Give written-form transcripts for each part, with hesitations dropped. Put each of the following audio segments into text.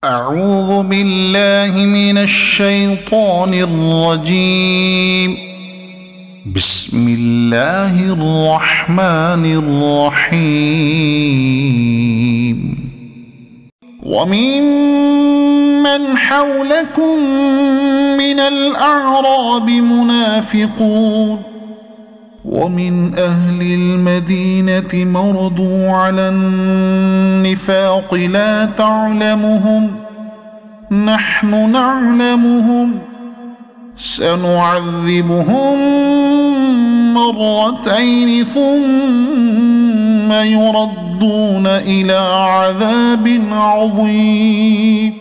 أعوذ بالله من الشيطان الرجيم. بسم الله الرحمن الرحيم. وممن حولكم من الأعراب منافقون ومن أهل المدينة مرضوا على النفاق لا تعلمهم نحن نعلمهم سنعذبهم مرتين ثم يردون إلى عذاب عظيم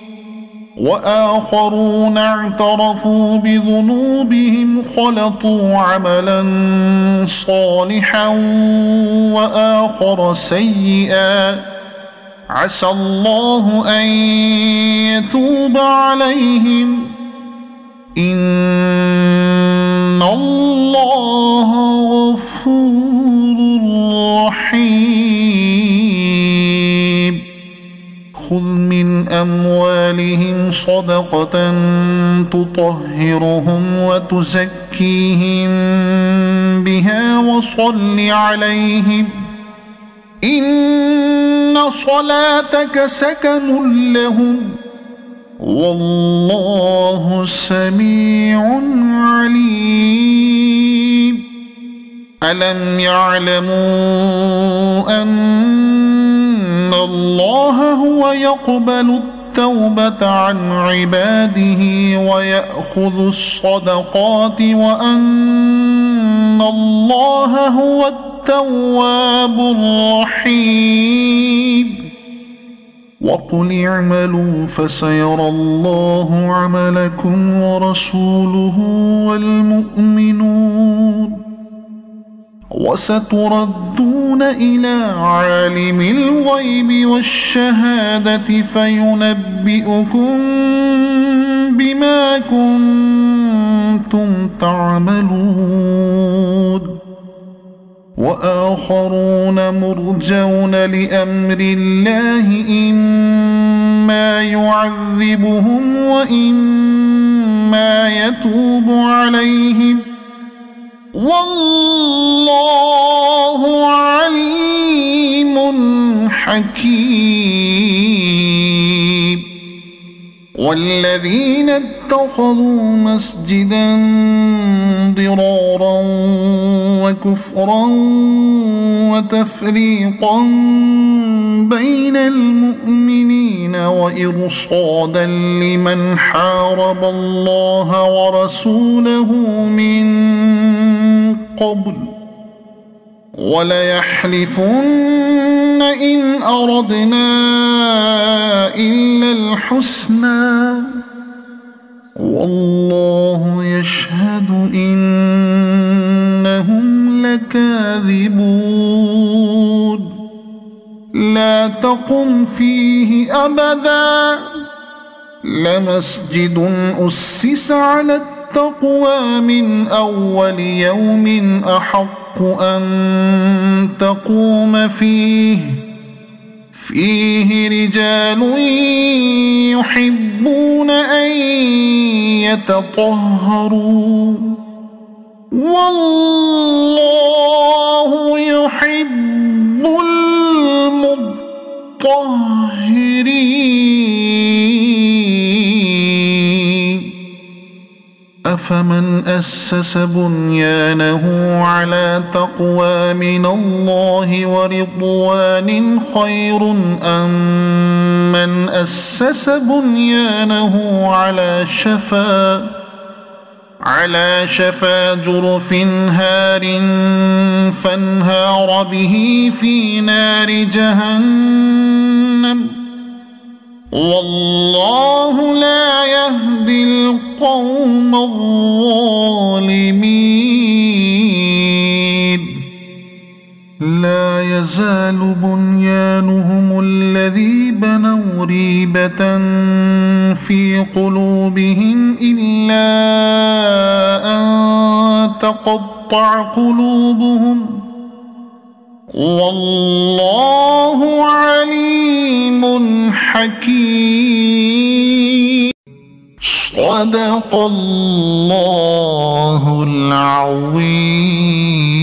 وآخرون اعترفوا بذنوبهم خلطوا عملا صالحا وآخر سيئا عسى الله أن يتوب عليهم إن الله غفور رحيم. خذ من أموالهم صدقة تطهرهم وتزكيهم بها وصل عليهم إن صلاتك سكن لهم والله سميع عليم. ألم يعلموا أن الله هو يقبل التوبة عن عباده ويأخذ الصدقات وأن الله هو التواب الرحيم. وقل اعملوا فسيرى الله عملكم ورسوله والمؤمنون وستردون إلى عالم الغيب والشهادة فينبئكم بما كنتم تعملون. وآخرون مرجون لأمر الله إما يعذبهم وإما يتوب عليهم والله عليم حكيم. والذين اتخذوا مسجدا ضرارا وكفرا وتفريقا بين المؤمنين وإرصادا لمن حارب الله ورسوله من قبل وليحلفن إن أردنا إلا الحسنى والله يشهد إنهم لكاذبون. لا تقم فيه أبدا لمسجد أسس على التقوى من أول يوم أحق أن تقوم فيه رجال يحبون أن يتطهروا والله يحب المطهرين. أفمن أسس بنيانه على تقوى من الله ورضوان خير أم من أسس بنيانه على شفا جرف هار فانهار به في نار جهنم والله لا يهدي القوم الظالمين. لا يزال بنيانهم الذي بنوا ريبة في قلوبهم إلا أن تقطع قلوبهم والله عليم حكيم. صدق الله العظيم.